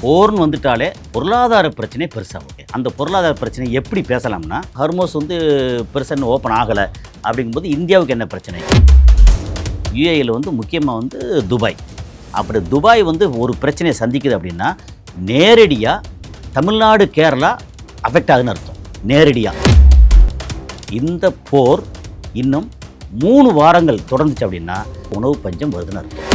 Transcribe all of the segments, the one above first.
போர்னு வந்துட்டாலே பொருளாதார பிரச்சனை பெருசாகும். அந்த பொருளாதார பிரச்சனை எப்படி பேசலாம்னா, ஹர்மோஸ் வந்து பெருசாக ஓப்பன் ஆகலை அப்படிங்கும்போது இந்தியாவுக்கு என்ன பிரச்சனை? யுஏஇயில் வந்து முக்கியமாக வந்து துபாய். அப்படி துபாய் வந்து ஒரு பிரச்சனையை சந்திக்குது அப்படின்னா நேரடியாக தமிழ்நாடு கேரளா அஃபெக்ட் ஆகுதுன்னு அர்த்தம். நேரடியாக இந்த போர் இன்னும் 3 வாரங்கள் தொடர்ந்துச்சு அப்படின்னா உணவு பஞ்சம் வருதுன்னு அர்த்தம்.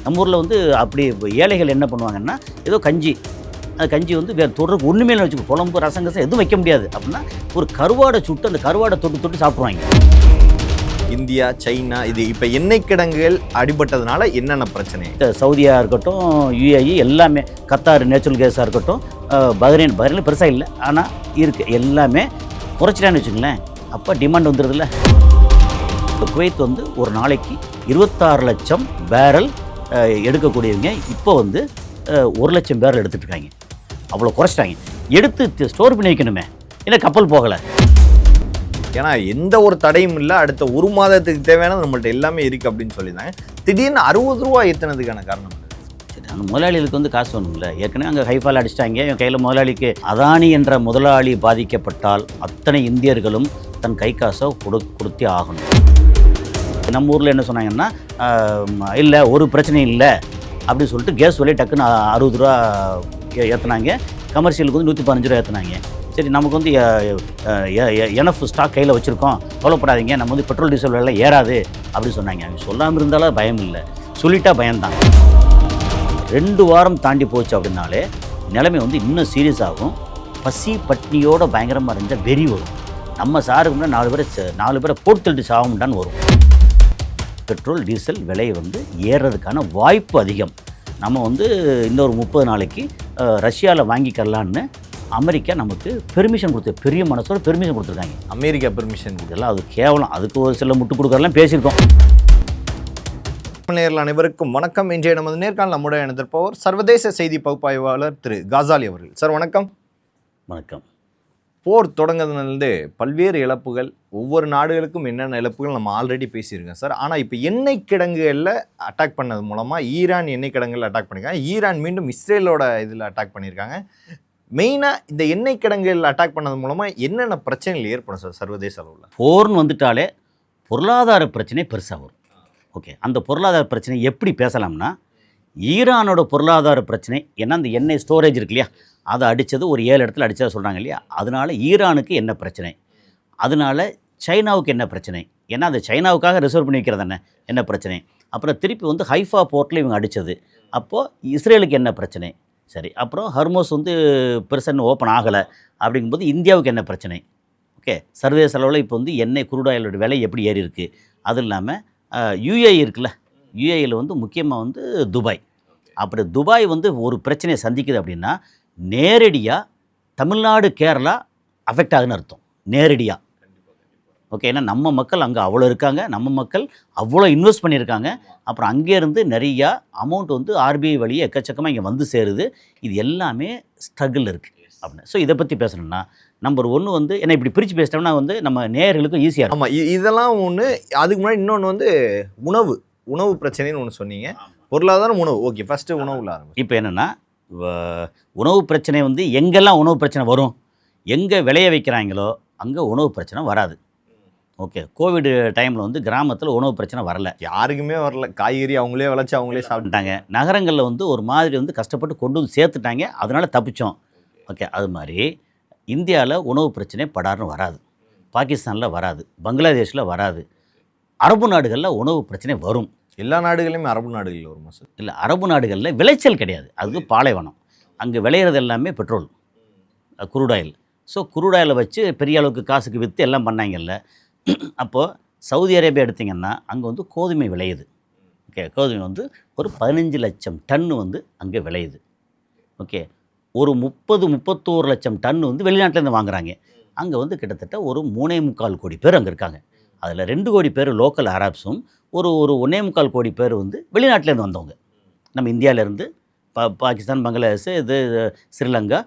நம்ம ஊரில் வந்து அப்படி ஏழைகள் என்ன பண்ணுவாங்கன்னா, ஏதோ கஞ்சி வந்து வேறு தொடர்பு ஒன்றுமே இல்லை வச்சுக்கோ, குழம்பு ரசம் எதுவும் வைக்க முடியாது அப்படின்னா ஒரு கருவாடை சுட்டு அந்த கருவாடை தொட்டு சாப்பிடுவாங்க. இந்தியா, சைனா இது இப்போ எண்ணெய் கிடங்குகள் அடிபட்டதுனால என்னென்ன பிரச்சனை? சவுதியாக இருக்கட்டும், யுஏஇ எல்லாமே, கத்தார் நேச்சுரல் கேஸாக இருக்கட்டும், பஹ்ரைன் பெருசாக இல்லை ஆனால் இருக்குது, எல்லாமே குறைச்சிட்டான்னு வச்சுங்களேன். அப்போ டிமாண்ட் வந்துடுதுல்ல. குவைத் வந்து ஒரு நாளைக்கு 26 லட்சம் பேரல் எடுக்கக்கூடியவங்க இப்போ வந்து 1 லட்சம் பேரல் எடுத்துகிட்டு இருக்காங்க. அவ்வளோ குறைச்சிட்டாங்க. எடுத்து ஸ்டோர் பண்ணி வைக்கணுமே, ஏன்னா கப்பல் போகலை. ஏன்னா எந்த ஒரு தடையும் இல்லை, அடுத்த 1 மாதத்துக்கு தேவையானது நம்மள்ட்ட எல்லாமே இருக்குது அப்படின்னு சொல்லியிருந்தாங்க. திடீர்னு 60 ரூபா ஏற்றினதுக்கான காரணம் சரி, அந்த முதலாளிகளுக்கு வந்து காசு வேணும்ல. ஏற்கனவே அங்கே ஹைஃபால் அடிச்சிட்டாங்க. என் கையில் முதலாளிக்கு அதானி என்ற முதலாளி பாதிக்கப்பட்டால் அத்தனை இந்தியர்களும் தன் கை காசை கொடுத்தே ஆகணும். நம்ம ஊரில் என்ன சொன்னாங்கன்னா, இல்லை ஒரு பிரச்சனையும் இல்லை அப்படின்னு சொல்லிட்டு கேஸ் விலையை டக்குன்னு 60 ரூபா ஏற்றினாங்க. கமர்ஷியலுக்கு வந்து 115 ரூபா ஏற்றினாங்க. சரி, நமக்கு வந்து எனஃப் ஸ்டாக் கையில் வச்சுருக்கோம், கவலைப்படாதீங்க, நம்ம வந்து பெட்ரோல் டீசல் விலை ஏறாது அப்படின்னு சொன்னாங்க. அவங்க சொல்லாமல் இருந்தாலும் பயம் இல்லை, சொல்லிட்டா பயம்தான். 2 வாரம் தாண்டி போச்சு அப்படின்னாலே நிலைமை வந்து இன்னும் சீரியஸ் ஆகும். பசி பட்னியோட பயங்கரமாக இருந்தால் வெறி வரும். நம்ம சாருக்கு முன்னாடி 4 பேரை போட்டு தள்ளிட்டு சாகமுண்டான்னு வரும். பெட்ரோல் டீசல் விலை வந்து ஏறுறதுக்கான வாய்ப்பு அதிகம். நம்ம வந்து இன்னொரு 30 நாளைக்கு ரஷ்யாவில் வாங்கிக்கலான்னு அமெரிக்கா நமக்கு பெர்மிஷன் கொடுத்து, பெரிய மனசோட பெர்மிஷன் கொடுத்துருக்காங்க. அமெரிக்கா பெர்மிஷன் இதெல்லாம் அது கேவலம். அதுக்கு ஒரு சில முட்டு கொடுக்குறதெல்லாம் பேசியிருக்கோம். நேரில் அனைவருக்கும் வணக்கம். இன்றைய நமது நேர்காணல் நம்முடைய இணைந்திருப்பவர் சர்வதேச செய்தி பகுப்பாய்வாளர் திரு காசாலி அவர்கள். சார் வணக்கம். வணக்கம். போர் தொடங்குறதுலேருந்து பல்வேறு இழப்புகள், ஒவ்வொரு நாடுகளுக்கும் என்னென்ன இழப்புகள் நம்ம ஆல்ரெடி பேசியிருக்கோம் சார். ஆனால் இப்போ எண்ணெய் கிடங்குகளில் அட்டாக் பண்ணது மூலமாக ஈரான் எண்ணெய் கிடங்குகளில் அட்டாக் பண்ணியிருக்காங்க. ஈரான் மீண்டும் இஸ்ரேலோட இதில் அட்டாக் பண்ணியிருக்காங்க. மெயினாக இந்த எண்ணெய் கிடங்குகளில் அட்டாக் பண்ணது மூலமாக என்னென்ன பிரச்சனைகள் ஏற்படும் சார் சர்வதேச அளவில்? போர்னு வந்துட்டாலே பொருளாதார பிரச்சனை பெருசாக வரும். ஓகே, அந்த பொருளாதார பிரச்சனை எப்படி பேசலாம்னா, ஈரானோட பொருளாதார பிரச்சனை ஏன்னா அந்த எண்ணெய் ஸ்டோரேஜ் இருக்கு இல்லையா, அதை அடித்தது ஒரு 7 இடத்துல அடித்ததை சொல்கிறாங்க இல்லையா, அதனால் ஈரானுக்கு என்ன பிரச்சனை, அதனால் சைனாவுக்கு என்ன பிரச்சனை, ஏன்னா அது சைனாவுக்காக ரிசர்வ் பண்ணி வைக்கிறது என்ன பிரச்சனை, அப்புறம் திருப்பி வந்து ஹைஃபா போர்ட்டில் இவங்க அடித்தது, அப்போது இஸ்ரேலுக்கு என்ன பிரச்சனை, சரி, அப்புறம் ஹர்மோஸ் வந்து பெருசாக ஓப்பன் ஆகலை அப்படிங்கும்போது இந்தியாவுக்கு என்ன பிரச்சனை. ஓகே, சர்வதேச அளவில் இப்போ வந்து எண்ணெய் குரூடாயிலோட விலை எப்படி ஏறி இருக்குது. அது இல்லாமல் யுஏஇ இருக்குல்ல, யுஏஇயில் வந்து முக்கியமாக வந்து துபாய். அப்படி துபாய் வந்து ஒரு பிரச்சனையை சந்திக்குது அப்படின்னா நேரடியாக தமிழ்நாடு கேரளா அஃபெக்ட் ஆகுதுன்னு அர்த்தம். நேரடியாக. ஓகே, ஏன்னா நம்ம மக்கள் அங்கே அவ்வளோ இருக்காங்க, நம்ம மக்கள் அவ்வளோ இன்வெஸ்ட் பண்ணியிருக்காங்க. அப்புறம் அங்கேருந்து நிறையா அமௌண்ட் வந்து ஆர்பிஐ வழியே எக்கச்சக்கமாக இங்கே வந்து சேருது. இது எல்லாமே ஸ்ட்ரகிள் இருக்குது அப்படின்னு. ஸோ இதை பற்றி பேசணும்னா நம்பர் 1 வந்து என்ன இப்படி பிரித்து பேசிட்டோம்னா வந்து நம்ம நேயர்களுக்கும் ஈஸியாக இருக்கும். ஆமாம், இதெல்லாம் ஒன்று. அதுக்கு முன்னாடி இன்னொன்று வந்து உணவு பிரச்சனைன்னு ஒன்று சொன்னீங்க. பொருளாதாரம், உணவு. ஓகே, ஃபஸ்ட்டு உணவுல ஆரம்பிச்சு. இப்போ என்னென்னா, உணவு பிரச்சனை வந்து எங்கெல்லாம் உணவு பிரச்சனை வரும், எங்கே விளைய வைக்கிறாங்களோ அங்கே உணவு பிரச்சனை வராது. ஓகே, கோவிட் டைமில் வந்து கிராமத்தில் உணவு பிரச்சனை வரல, யாருக்குமே வரல. காய்கறி அவங்களே விளைச்சி அவங்களே சாப்பிட்டாங்க. நகரங்களில் வந்து ஒரு மாதிரி வந்து கஷ்டப்பட்டு கொண்டு வந்து சேர்த்துட்டாங்க, அதனால் தப்பிச்சோம். ஓகே, அது மாதிரி இந்தியாவில் உணவு பிரச்சனை படார்னு வராது, பாகிஸ்தானில் வராது, பங்களாதேஷில் வராது, அரபு நாடுகளில் உணவு பிரச்சனை வரும். எல்லா நாடுகளையுமே அரபு நாடுகளில் வருமா சார்? இல்லை, அரபு நாடுகளில் விளைச்சல் கிடையாது, அது பாலைவனம். அங்கே விளையிறது எல்லாமே பெட்ரோல், குரூடாயில். ஸோ குரூடாயில் வச்சு பெரிய அளவுக்கு காசுக்கு விற்று எல்லாம் பண்ணாங்கல்ல. அப்போது சவுதி அரேபியா எடுத்திங்கன்னா அங்கே வந்து கோதுமை விளையுது. ஓகே, கோதுமை வந்து ஒரு 15 லட்சம் டன்னு வந்து அங்கே விளையுது. ஓகே, ஒரு 30-31 லட்சம் டன் வந்து வெளிநாட்டிலேருந்து வாங்குறாங்க. அங்கே வந்து கிட்டத்தட்ட ஒரு 3.25 கோடி பேர் அங்கே இருக்காங்க. அதில் 2 கோடி பேர் லோக்கல் அரப்ஸும் ஒரு 1.25 கோடி பேர் வந்து வெளிநாட்டிலேருந்து வந்தவங்க. நம்ம இந்தியாவிலேருந்து பாகிஸ்தான், பங்களாதேஷ், இது ஸ்ரீலங்கா,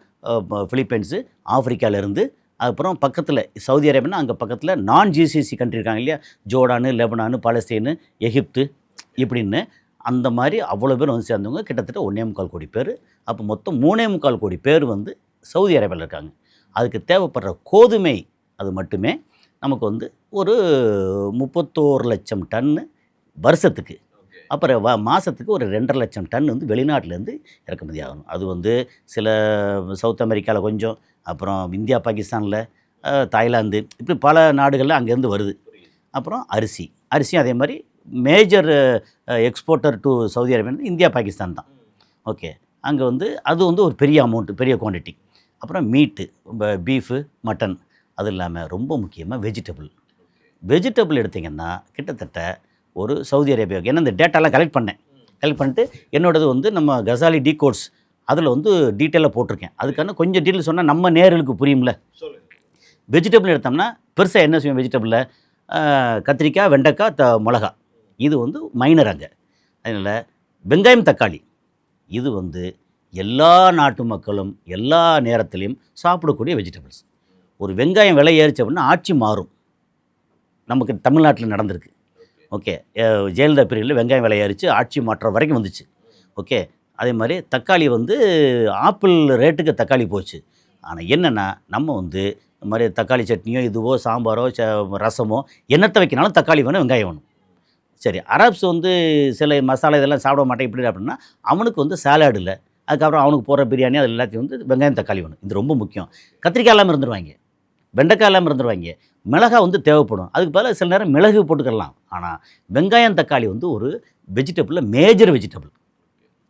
பிலிப்பைன்ஸு, ஆஃப்ரிக்காவிலேருந்து, அப்புறம் பக்கத்தில் சவுதி அரேபியானா அங்கே பக்கத்தில் நான் ஜிசிசி கண்ட்ரி இருக்காங்க இல்லையா, ஜோர்டானு, லெபனானு, பாலஸ்தீனு, எகிப்து இப்படின்னு அந்த மாதிரி அவ்வளோ பேர் வந்து சேர்ந்தவங்க கிட்டத்தட்ட 1.25 கோடி பேர். அப்போ மொத்தம் 3.25 கோடி பேர் வந்து சவுதி அரேபியாவில் இருக்காங்க. அதுக்கு தேவைப்படுற கோதுமை அது மட்டுமே நமக்கு வந்து ஒரு 31 லட்சம் டன்னு வருஷத்துக்கு. அப்புறம் மாதத்துக்கு ஒரு 2.5 லட்சம் டன் வந்து வெளிநாட்டிலேருந்து இறக்குமதி ஆகணும். அது வந்து சில சவுத் அமெரிக்காவில் கொஞ்சம், அப்புறம் இந்தியா பாகிஸ்தானில், தாய்லாந்து, இப்படி பல நாடுகளில் அங்கேருந்து வருது. அப்புறம் அரிசியும் அதே மாதிரி major exporter to Saudi Arabia India Pakistan தான். ஓகே, அங்கே வந்து அது வந்து ஒரு பெரிய அமௌண்ட்டு, பெரிய குவான்டிட்டி. அப்புறம் மீட்டு, பீஃபு, மட்டன், அது இல்லாமல் ரொம்ப முக்கியமாக வெஜிடபிள் எடுத்திங்கன்னா கிட்டத்தட்ட ஒரு சவுதி அரேபியாவுக்கு, ஏன்னா இந்த டேட்டாலாம் கலெக்ட் பண்ணிட்டு என்னோடது வந்து நம்ம கசாலி கோட்ஸ் அதில் வந்து டீட்டெயிலாக போட்டிருக்கேன். அதுக்கான கொஞ்சம் டீட்டெயில் சொன்னால் நம்ம நேர்களுக்கு புரியும்ல. வெஜிடபிள் எடுத்தோம்னா பெருசாக என்ன செய்வோம் வெஜிடபிளில், கத்திரிக்காய், வெண்டைக்காய், மிளகா, இது வந்து மைனர் அங்கே. அதனால் வெங்காயம், தக்காளி, இது வந்து எல்லா நாட்டு மக்களும் எல்லா நேரத்துலையும் சாப்பிடக்கூடிய வெஜிடபிள்ஸ். ஒரு வெங்காயம் விலை ஏறிச்சு அப்படின்னா ஆட்சி மாறும். நமக்கு தமிழ்நாட்டில் நடந்திருக்கு. ஓகே, ஜெயலலிதா பீரியடில் வெங்காயம் விலை ஏறிச்சு, ஆட்சி மாற்றம் வரைக்கும் வந்துச்சு. ஓகே, அதே மாதிரி தக்காளி வந்து ஆப்பிள் ரேட்டுக்கு தக்காளி போச்சு. ஆனால் என்னென்னா நம்ம வந்து இந்த மாதிரி தக்காளி சட்னியோ இதுவோ சாம்பாரோ ரசமோ என்னத்தை வைக்கினாலும் தக்காளி வேணும், வெங்காயம் வேணும். சரி, அரப்ஸ் வந்து சில மசாலா இதெல்லாம் சாப்பிட மாட்டேன் இப்படி அப்படின்னா அவனுக்கு வந்து சாலாடு இல்லை, அதுக்கப்புறம் அவனுக்கு போகிற பிரியாணி அது எல்லாத்தையும் வந்து வெங்காயம் தக்காளி வேணும். இது ரொம்ப முக்கியம். கத்திரிக்காய் இல்லாமல் இருந்துருவாங்க, வெண்டைக்காய் இல்லாமல் இருந்துருவாங்க, மிளகாய் வந்து தேவைப்படும். அதுக்கு பதிலாக சில நேரம் மிளகு போட்டுக்கலாம். ஆனால் வெங்காயம் தக்காளி வந்து ஒரு வெஜிடபிளில் மேஜர் வெஜிடபிள்.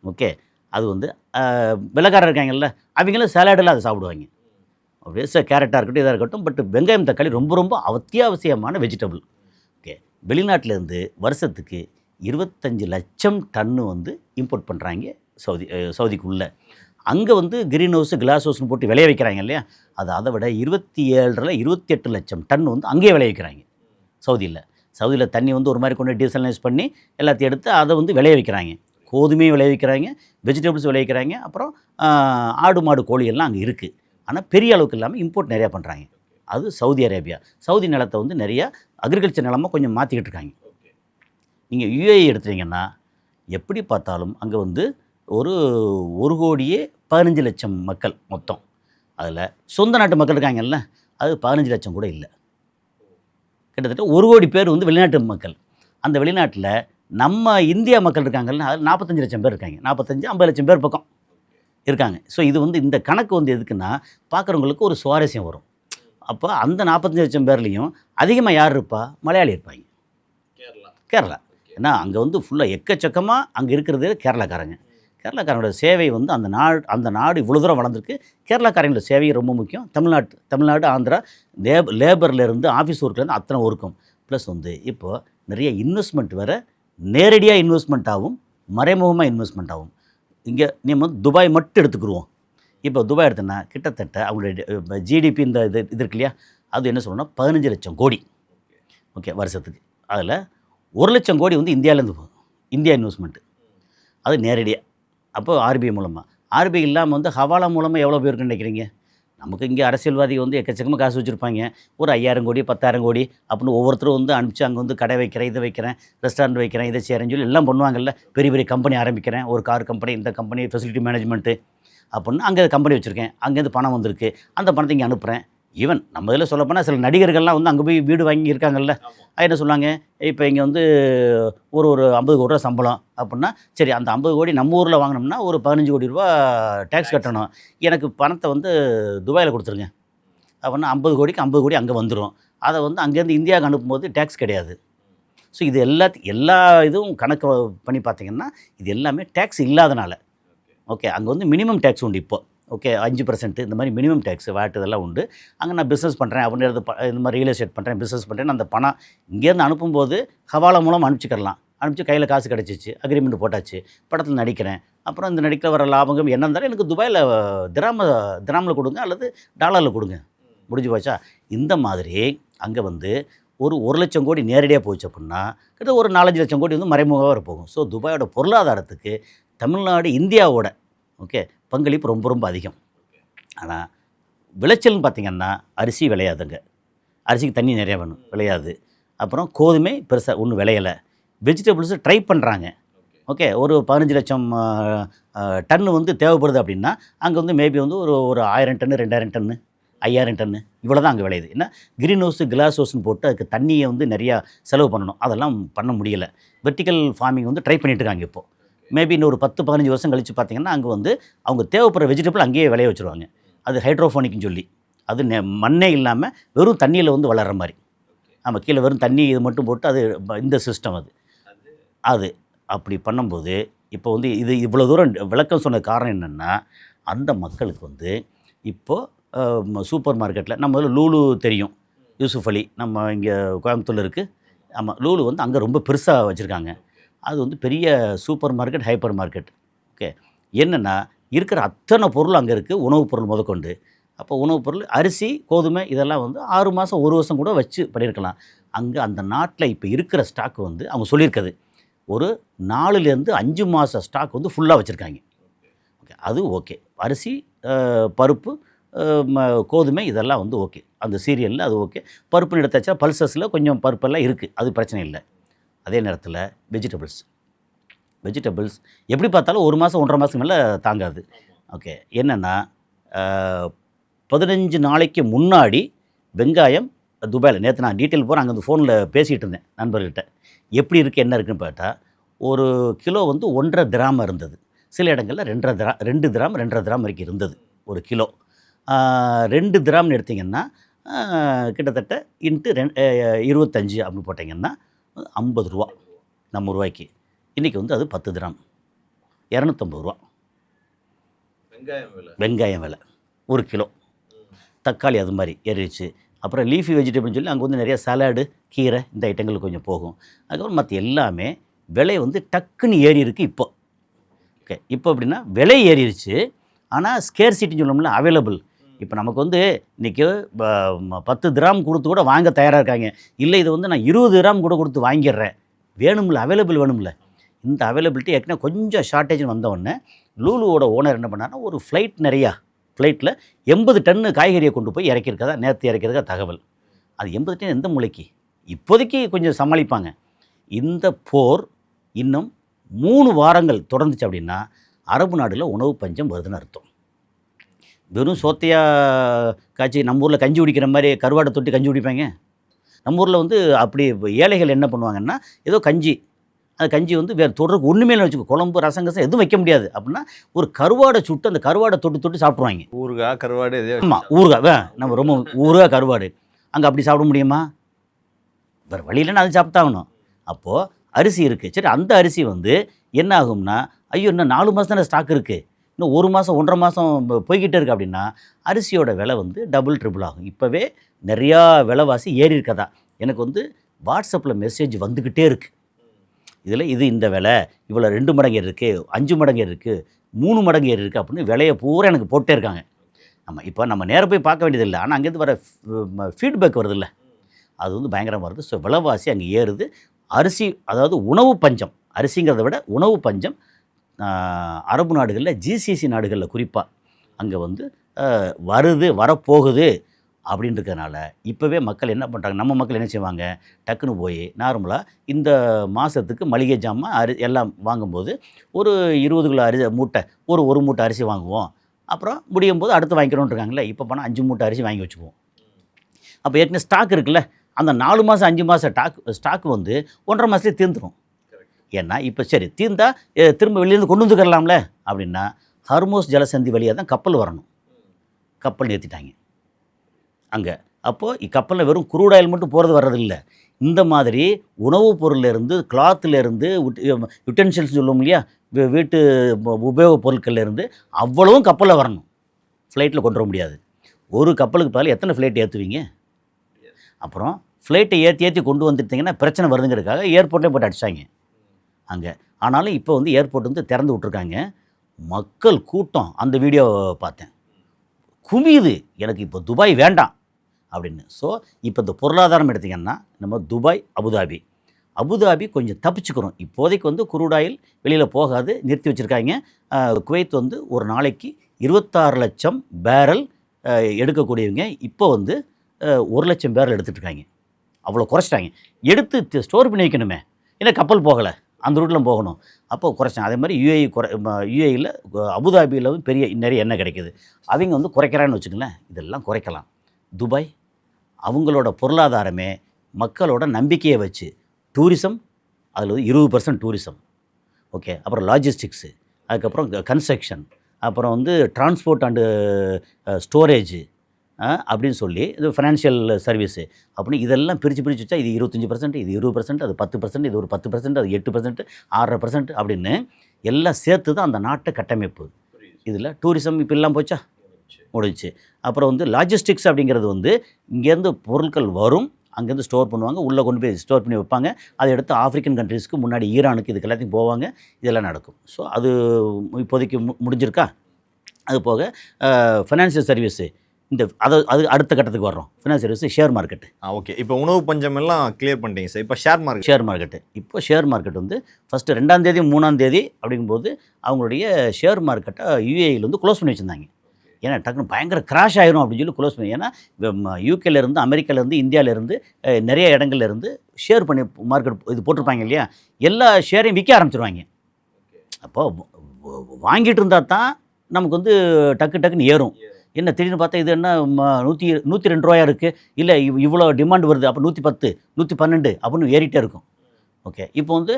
ஓகே, அது வந்து வெள்ளைக்காரர் இருக்காங்கல்ல, அவங்களும் சாலாடெல்லாம் அதை சாப்பிடுவாங்க. அப்படியே கேரட்டாக இருக்கட்டும் இதாக இருக்கட்டும், பட் வெங்காயம் தக்காளி ரொம்ப ரொம்ப அத்தியாவசியமான வெஜிடபிள். ஓகே, வெளிநாட்டிலேருந்து வருஷத்துக்கு 25 லட்சம் டன்னு வந்து இம்போர்ட் பண்ணுறாங்க சவுதிக்குள்ளே. அங்கே வந்து கிரீன் ஹவுஸு, கிளாஸ் ஹவுஸ்னு போட்டு விளைய வைக்கிறாங்க இல்லையா, அது அதை விட 27 லட்சம் டன் வந்து அங்கேயே விளைய வைக்கிறாங்க சவுதியில் தண்ணி வந்து ஒரு மாதிரி கொண்டு டீசலைஸ் பண்ணி எல்லாத்தையும் எடுத்து அதை வந்து விளைய வைக்கிறாங்க. கோதுமையும் விளைவிக்கிறாங்க, வெஜிடபிள்ஸ் விளைவிக்கிறாங்க, அப்புறம் ஆடு மாடு கோழி எல்லாம் அங்கே இருக்குது. ஆனால் பெரிய அளவுக்கு இல்லாமல் இம்போர்ட் நிறையா பண்ணுறாங்க. அது சவுதி அரேபியா. சவுதி நிலத்தை வந்து நிறையா அக்ரிகல்ச்சர் நிலமாக கொஞ்சம் மாற்றிக்கிட்டு இருக்காங்க. நீங்கள் யுஏஇ எடுத்துட்டிங்கன்னா எப்படி பார்த்தாலும் அங்கே வந்து ஒரு 1,15 லட்சம் மக்கள் மொத்தம். அதில் சொந்த நாட்டு மக்கள் இருக்காங்கல்ல, அது 15 லட்சம் கூட இல்லை. கிட்டத்தட்ட 1 கோடி பேர் வந்து வெளிநாட்டு மக்கள். அந்த வெளிநாட்டில் நம்ம இந்தியா மக்கள் இருக்காங்கல்ல, அதில் 45 லட்சம் பேர் இருக்காங்க. 45-50 லட்சம் பேர் பக்கம் இருக்காங்க. ஸோ இது வந்து இந்த கணக்கு வந்து எதுக்குன்னா பார்க்குறவங்களுக்கு ஒரு சுவாரஸ்யம் வரும். அப்போ அந்த 45 லட்சம் பேர்லேயும் அதிகமாக யார் இருப்பா, மலையாளி இருப்பாங்க, கேரளா. ஏன்னா அங்கே வந்து ஃபுல்லாக எக்கச்சக்கமாக அங்கே இருக்கிறது கேரளாக்காரங்களோட சேவை வந்து அந்த நாடு இவ்வளோ தூரம் வளர்ந்துருக்கு. கேரளாக்காரங்களோட சேவை ரொம்ப முக்கியம். தமிழ்நாடு, ஆந்திரா, லேபர்லேருந்து ஆஃபீஸ் ஒர்க்லேருந்து அத்தனை ஒர்க்கும். ப்ளஸ் வந்து இப்போது நிறைய இன்வெஸ்ட்மெண்ட் வேறு, நேரடியாக இன்வெஸ்ட்மெண்ட் ஆகும், மறைமுகமாக இன்வெஸ்ட்மெண்ட் ஆகும். இங்கே நம்ம வந்து துபாய் மட்டும் எடுத்துக்கிடுவோம். இப்போ துபாய் எடுத்தோன்னா கிட்டத்தட்ட அவங்களுடைய ஜிடிபி இந்த இது இருக்கு இல்லையா, அது என்ன சொல்லணும்னா 15 லட்சம் கோடி. ஓகே, வருஷத்துக்கு. அதில் 1 லட்சம் கோடி வந்து இந்தியாவிலேருந்து போகும், இந்தியா இன்வெஸ்ட்மெண்ட்டு, அது நேரடியாக. அப்போது ஆர்பிஐ மூலமாக, ஆர்பிஐ இல்லாமல் வந்து ஹவாலா மூலமாக எவ்வளோ பேருக்குன்னு நினைக்கிறீங்க? நமக்கு இங்கே அரசியல்வாதி வந்து எக்கச்சக்கமாக காசு வச்சுருப்பாங்க. ஒரு 5,000 கோடி 10,000 கோடி அப்படின்னு ஒவ்வொருத்தரும் வந்து அனுப்பிச்சு அங்கே வந்து கடை வைக்கிறேன், இதை வைக்கிறேன், ரெஸ்டாரண்ட் வைக்கிறேன், இதை செய்கிறேன்னு சொல்லி எல்லாம் பண்ணுவாங்கல்ல. பெரிய பெரிய கம்பெனி ஆரம்பிக்கிறேன், ஒரு கார் கம்பெனி, இந்த கம்பெனி ஃபெசிலிட்டி மேனேஜ்மெண்ட்டு அப்படின்னு அங்கே கம்பெனி வச்சுருக்கேன், அங்கேருந்து பணம் வந்திருக்கு, அந்த பணத்தை இங்கே அனுப்புகிறேன். ஈவன் நம்ம இதில் சொல்லப்போனால் சில நடிகர்கள்லாம் வந்து அங்கே போய் வீடு வாங்கி இருக்காங்கல்ல, என்ன சொன்னாங்க, இப்போ இங்கே வந்து ஒரு 50 கோடி ரூபா சம்பளம் அப்படின்னா, சரி அந்த 50 கோடி நம்ம ஊரில் வாங்கினோம்னா ஒரு 15 கோடி ரூபா டேக்ஸ் கட்டணும், எனக்கு பணத்தை வந்து துபாயில் கொடுத்துருங்க அப்படின்னா 50 கோடிக்கு 50 கோடி அங்கே வந்துடும். அதை வந்து அங்கேருந்து இந்தியாவுக்கு அனுப்பும்போது டேக்ஸ் கிடையாது. ஸோ இது எல்லா இதுவும் கணக்கு பண்ணி பார்த்திங்கன்னா இது எல்லாமே டேக்ஸ் இல்லாதனால. ஓகே, அங்கே வந்து மினிமம் டேக்ஸ் உண்டு இப்போ. ஓகே, 5% இந்த மாதிரி மினிமம் டேக்ஸ் வாட் இதெல்லாம் உண்டு. அங்கே நான் பிஸ்னஸ் பண்ணுறேன் அப்படின்றது, இந்த மாதிரி ரியல் எஸ்டேட் பண்ணுறேன், பிஸ்னஸ் பண்ணுறேன், அந்த பணம் இங்கேருந்து அனுப்பும்போது ஹவாலா மூலம் அனுப்பிச்சிக்கலாம். அனுப்பிச்சு கையில் காசு கிடச்சிச்சு, அக்ரிமெண்ட் போட்டாச்சு, படத்தில் நடிக்கிறேன், அப்புறம் இந்த நடிக்கிற வர லாபங்கள் என்ன இருந்தாலும் எனக்கு துபாயில் திராமில் கொடுங்க அல்லது டாலரில் கொடுங்க, முடிஞ்சு போச்சா. இந்த மாதிரி அங்கே வந்து ஒரு 1 லட்சம் கோடி நேரடியாக போச்சு அப்படின்னா கிட்ட ஒரு 4-5 லட்சம் கோடி வந்து மறைமுகமாக போகும். ஸோ துபாயோட பொருளாதாரத்துக்கு தமிழ்நாடு இந்தியாவோட பங்களிப்பு ரொம்ப ரொம்ப அதிகம். ஆனால் விளைச்சல்னு பார்த்திங்கன்னா அரிசி விளையாதுங்க, அரிசிக்கு தண்ணி நிறையா வேணும், விளையாது. அப்புறம் கோதுமை பெருசாக ஒன்றும் விளையலை. வெஜிடபிள்ஸு ட்ரை பண்ணுறாங்க. ஓகே, ஒரு 15 லட்சம் டன்னு வந்து தேவைப்படுது அப்படின்னா அங்கே வந்து மேபி வந்து ஒரு ஒரு 1000 டன்னு 2000 டன்னு 5000 டன்னு இவ்வளோ தான் அங்கே விளையுது. ஏன்னா கிரீன் ஹவுஸு கிளாஸ் ஹவுஸ்னு போட்டு அதுக்கு தண்ணியை வந்து நிறையா செலவு பண்ணணும், அதெல்லாம் பண்ண முடியலை. வெர்டிக்கல் ஃபார்மிங் வந்து ட்ரை பண்ணிட்டு இருக்காங்க இப்போது. மேபி இன்னும் ஒரு 10-15 வருஷம் கழித்து பார்த்தீங்கன்னா அங்கே வந்து அவங்க தேவைப்படுற வெஜிடபிள் அங்கேயே விளைய வச்சுருவாங்க. அது ஹைட்ரோஃபோனிக்னு சொல்லி, அது மண்ணே இல்லாமல் வெறும் தண்ணியில் வந்து வளர்கிற மாதிரி. நம்ம கீழே வெறும் தண்ணி இது மட்டும் போட்டு அது இந்த சிஸ்டம் அது அப்படி பண்ணும்போது இப்போ வந்து இது இவ்வளோ தூரம் விளக்கம் சொன்ன காரணம் என்னென்னா, அந்த மக்களுக்கு வந்து இப்போது சூப்பர் மார்க்கெட்டில் நம்ம முதல்ல லூலு தெரியும், யூசுஃப் அலி நம்ம இங்கே கோயம்புத்தூரில் இருக்குது. ஆமாம், லூலு வந்து அங்கே ரொம்ப பெருசாக வச்சுருக்காங்க. அது வந்து பெரிய super market, hyper market. Okay, என்னென்னா இருக்கிற அத்தனை பொருள் அங்கே இருக்குது, உணவுப் பொருள் முதற்கொண்டு. அப்போ உணவுப் பொருள் அரிசி, கோதுமை இதெல்லாம் வந்து 6 மாதம் 1 வருஷம் கூட வச்சு பண்ணியிருக்கலாம். அங்கே அந்த நாட்டில் இப்போ இருக்கிற ஸ்டாக் வந்து அவங்க சொல்லியிருக்குது ஒரு 4லேருந்து 5 மாத ஸ்டாக் வந்து ஃபுல்லாக வச்சுருக்காங்க. ஓகே, அது ஓகே. அரிசி, பருப்பு, கோதுமை இதெல்லாம் வந்து ஓகே. அந்த சீரியலில் அது ஓகே. பருப்புன்னு எடுத்தாச்சா பல்சஸில் கொஞ்சம் பருப்பெல்லாம் இருக்குது, அது பிரச்சனை இல்லை. அதே நேரத்தில் வெஜிடபிள்ஸ் எப்படி பார்த்தாலும் 1 மாதம் 1.5 மாதத்துக்கு மேலே தாங்காது. ஓகே, என்னென்னா 15 நாளைக்கு முன்னாடி வெங்காயம் துபாயில், நேற்று நான் டீட்டெயில் போகிறேன், அங்கே வந்து ஃபோனில் பேசிகிட்டு இருந்தேன் நண்பர்கிட்ட, எப்படி இருக்குது என்ன இருக்குதுன்னு பார்த்தா ஒரு கிலோ வந்து 1.5 திராம் இருந்தது. சில இடங்களில் 2 திராம் 2.5 திராம் வரைக்கும் இருந்தது ஒரு கிலோ. 2 திராம்னு எடுத்திங்கன்னா கிட்டத்தட்ட இன்ட்டு 25 அப்படி போட்டிங்கன்னா 50 ரூபா நம்ம ரூபாய்க்கு. இன்றைக்கி வந்து அது 10 திராம் 250 ரூபா வெங்காயம் விலை ஒரு கிலோ. தக்காளி அது மாதிரி ஏறிடுச்சு. அப்புறம் லீஃபி வெஜிடபிள்னு சொல்லி அங்கே வந்து நிறைய சாலாடு, கீரை இந்த ஐட்டங்கள் கொஞ்சம் போகும். அதுக்கப்புறம் மற்ற எல்லாமே விலை வந்து டக்குன்னு ஏறி இருக்குது இப்போ. ஓகே, இப்போ அப்படின்னா விலை ஏறிடுச்சு, ஆனால் ஸ்கேர்சிட்டின்னு சொல்லணும்ல, அவைலபிள். இப்போ நமக்கு வந்து இன்றைக்கி 10 கிராம் கொடுத்து கூட வாங்க தயாராக இருக்காங்க. இல்லை இது வந்து நான் 20 கிராம் கூட கொடுத்து வாங்கிடுறேன், வேணும்ல, அவைலபிள் வேணும்ல. இந்த அவைலபிலிட்டி ஏற்கனவே கொஞ்சம் ஷார்ட்டேஜ் வந்தவுடனே லூலுவோட ஓனர் என்ன பண்ணாருன்னா ஒரு ஃப்ளைட்டில் 80 டன்னு காய்கறியை கொண்டு போய் இறக்கியிருக்கதா நேற்று இறக்கிறதா தகவல். அது 80 டன் எந்த மூலைக்கு? இப்போதைக்கு கொஞ்சம் சமாளிப்பாங்க. இந்த போர் இன்னும் 3 வாரங்கள் தொடர்ந்துச்சு அப்படின்னா அரபு நாடுகளில் உணவு பஞ்சம் வருதுன்னு அர்த்தம். வெறும் சோத்தையா காய்ச்சி நம்ம ஊரில் கஞ்சி குடிக்கிற மாதிரி கருவாடை தொட்டி கஞ்சி குடிப்பாங்க. நம்ம ஊரில் வந்து அப்படி ஏழைகள் என்ன பண்ணுவாங்கன்னா ஏதோ கஞ்சி, அந்த கஞ்சி வந்து வேறு தொடுறதுக்கு ஒன்றுமே இல்லை வச்சுக்கோ, குழம்பு ரசங்கசம் எதுவும் வைக்க முடியாது. அப்படின்னா ஒரு கருவாடை சுட்டு அந்த கருவாடை தொட்டு சாப்பிட்ருவாங்க. ஊறுகாய் கருவாடு. ஆமாம், ஊறுகாய் நம்ம ரொம்ப ஊறுகாய் கருவாடு அங்கே அப்படி சாப்பிட முடியுமா? வேறு வழியிலன்னு அது சாப்பிட்டாகணும். அப்போது அரிசி இருக்குது, சரி அந்த அரிசி வந்து என்ன ஆகும்னா, ஐயோ இன்னும் 4 மாதம் தானே ஸ்டாக் இருக்குது, இன்னும் 1 மாதம் 1.5 மாதம் போய்கிட்டே இருக்குது அப்படின்னா அரிசியோட விலை வந்து டபுள் ட்ரிபிள் ஆகும். இப்போவே நிறையா விலைவாசி ஏறி இருக்கதா எனக்கு வந்து வாட்ஸ்அப்பில் மெசேஜ் வந்துக்கிட்டே இருக்குது. இதில் இது இந்த விலை இவ்வளோ 2 மடங்கு ஏறி இருக்குது, 5 மடங்கு ஏறி இருக்குது, 3 மடங்கு ஏறி இருக்குது அப்படின்னு விலையை பூரா எனக்கு போட்டே இருக்காங்க. நம்ம நேராக போய் பார்க்க வேண்டியதில்லை, ஆனால் அங்கேருந்து வர ஃபீட்பேக் வருது இல்லை, அது வந்து பயங்கரமாக வருது. ஸோ விலைவாசி அங்கே ஏறுது. அரிசி, அதாவது உணவு பஞ்சம், அரிசிங்கிறத விட உணவு பஞ்சம் அரபு நாடுகளில், ஜிசிசி நாடுகளில் குறிப்பாக அங்கே வந்து வரப்போகுது அப்படின்றதுனால இப்போவே மக்கள் என்ன பண்ணுறாங்க, நம்ம மக்கள் என்ன செய்வாங்க, டக்குன்னு போய் நார்மலாக இந்த மாதத்துக்கு மளிகை ஜாமான் எல்லாம் வாங்கும்போது ஒரு 20 கிலோ மூட்டை ஒரு மூட்டை அரிசி வாங்குவோம், அப்புறம் முடியும் போது அடுத்து வாங்கிக்கிறோன்னு இருக்காங்களே. இப்போ போனால் 5 மூட்டை அரிசி வாங்கி வச்சுக்குவோம். அப்போ ஏற்கனவே ஸ்டாக் இருக்குல்ல, அந்த 4 மாதம் 5 மாதம் ஸ்டாக் வந்து 1.5 மாதத்துலேயே தீர்ந்துடும். ஏன்னா இப்போ சரி தீர்ந்தா திரும்ப வெளியிலேருந்து கொண்டு வந்துக்கலாம்ல அப்படின்னா ஹர்மோஸ் ஜலசந்தி வழியாக தான் கப்பல் வரணும். கப்பல் நிறுத்திட்டாங்க அங்கே. அப்போது கப்பலில் வெறும் குரூட் ஆயில் மட்டும் போகிறது வர்றதில்லை, இந்த மாதிரி உணவுப் பொருள்லேருந்து, கிளாத்துலேருந்து, யுட்டென்சில்ஸ் சொல்லுவோம் இல்லையா, வீட்டு உபயோகப் பொருட்கள்லேருந்து அவ்வளவும் கப்பலில் வரணும். ஃப்ளைட்டில் கொண்டு வர முடியாது. ஒரு கப்பலுக்கு பதில் எத்தனை ஃப்ளைட் ஏற்றுவீங்க? அப்புறம் ஃப்ளைட்டை ஏற்றி கொண்டு வந்துட்டீங்கன்னா பிரச்சனை வருதுங்கிறதுக்காக ஏர்போர்ட்லேயே போட்டு அடிச்சாங்க அங்கே. ஆனாலும் இப்போ வந்து ஏர்போர்ட் வந்து திறந்து விட்ருக்காங்க. மக்கள் கூட்டம், அந்த வீடியோ பார்த்தேன், குமியுது. எனக்கு இப்போ துபாய் வேண்டாம் அப்படின்னு. ஸோ இப்போ இந்த பொருளாதாரம் எடுத்திங்கன்னா நம்ம துபாய், அபுதாபி கொஞ்சம் தப்பிச்சுக்கிறோம். இப்போதைக்கு வந்து குரூட் ஆயில் வெளியில் போகாது, நிறுத்தி வச்சுருக்காங்க. குவைத் வந்து ஒரு நாளைக்கு 26 லட்சம் பேரல் எடுக்கக்கூடியவங்க இப்போ வந்து 1 லட்சம் பேரல் எடுத்துகிட்ருக்காங்க. அவ்வளோ குறைச்சிட்டாங்க. எடுத்து ஸ்டோர் பண்ணி வைக்கணுமே, ஏன்னா கப்பல் போகலை. அந்த ரூட்டில் போகணும். அப்போ குறைச்சாங்க. அதே மாதிரி யுஏஇயில் அபுதாபியில் வந்து பெரிய நிறைய எண்ணெய் கிடைக்குது. அவங்க வந்து குறைக்கிறான்னு வச்சுக்கங்களேன். இதெல்லாம் குறைக்கலாம். துபாய் அவங்களோட பொருளாதாரமே மக்களோட நம்பிக்கையை வச்சு டூரிசம், அதில் வந்து 20% டூரிசம், ஓகே, அப்புறம் லாஜிஸ்டிக்ஸு, அதுக்கப்புறம் கன்ஸ்ட்ரக்ஷன், அப்புறம் வந்து டிரான்ஸ்போர்ட் அண்டு ஸ்டோரேஜு அப்படின்னு சொல்லி இது ஃபினான்ஷியல் சர்வீஸு அப்படின்னு இதெல்லாம் பிரித்து வச்சா இது 25%, இது 20%, அது 10%, இது ஒரு 10%, அது 8%, 6.5% அப்படின்னு எல்லாம் சேர்த்து தான் அந்த நாட்டை கட்டமைப்பு. இதில் டூரிசம் இப்போ எல்லாம் போச்சா, முடிஞ்சிச்சு. அப்புறம் வந்து லாஜிஸ்டிக்ஸ் அப்படிங்கிறது வந்து இங்கேருந்து பொருட்கள் வரும், அங்கேருந்து ஸ்டோர் பண்ணுவாங்க, உள்ளே கொண்டு போய் ஸ்டோர் பண்ணி வைப்பாங்க, அதை எடுத்து ஆஃப்ரிக்கன் கண்ட்ரீஸ்க்கு, முன்னாடி ஈரானுக்கு, இதுக்கு எல்லாத்தையும் போவாங்க. இதெல்லாம் நடக்கும். ஸோ அது இப்போதைக்கு முடிஞ்சிருக்கா. அது போக ஃபினான்ஷியல் சர்வீஸு, அது அடுத்த கட்டத்துக்கு வர்றோம். Finance service, share market. Okay, இப்போ உணவு பஞ்சம் எல்லாம் கிளியர் பண்ணிட்டீங்க சார். இப்போ ஷேர் மார்க்கெட்டு. இப்போ ஷேர் மார்க்கெட் வந்து ஃபஸ்ட்டு 2ஆம் தேதி 3ஆம் தேதி அப்படிங்கும்போது அவங்களுடைய ஷேர் மார்க்கெட்டை யுஏஇயில் வந்து க்ளோஸ் பண்ணி வச்சுருந்தாங்க. ஏன்னா டக்குன்னு பயங்கர கிராஷ் ஆயிரும் அப்படின்னு சொல்லி க்ளோஸ் பண்ணி, ஏன்னா யூகேலேருந்து, அமெரிக்காலேருந்து, இந்தியாவிலேருந்து நிறைய இடங்கள்லேருந்து ஷேர் பண்ணி மார்க்கெட் இது போட்டிருப்பாங்க இல்லையா, எல்லா ஷேரையும் விற்க ஆரம்பிச்சிருவாங்க. அப்போது வாங்கிட்டு இருந்தால் தான் நமக்கு வந்து டக்குன்னு ஏறும். என்ன திடீர்னு பார்த்தா இது என்ன 102 ரூபாயா இருக்குது, இல்லை இவ்வளோ டிமாண்ட் வருது, அப்போ 110, 112 அப்படின்னு ஏறிட்டே இருக்கும். ஓகே, இப்போ வந்து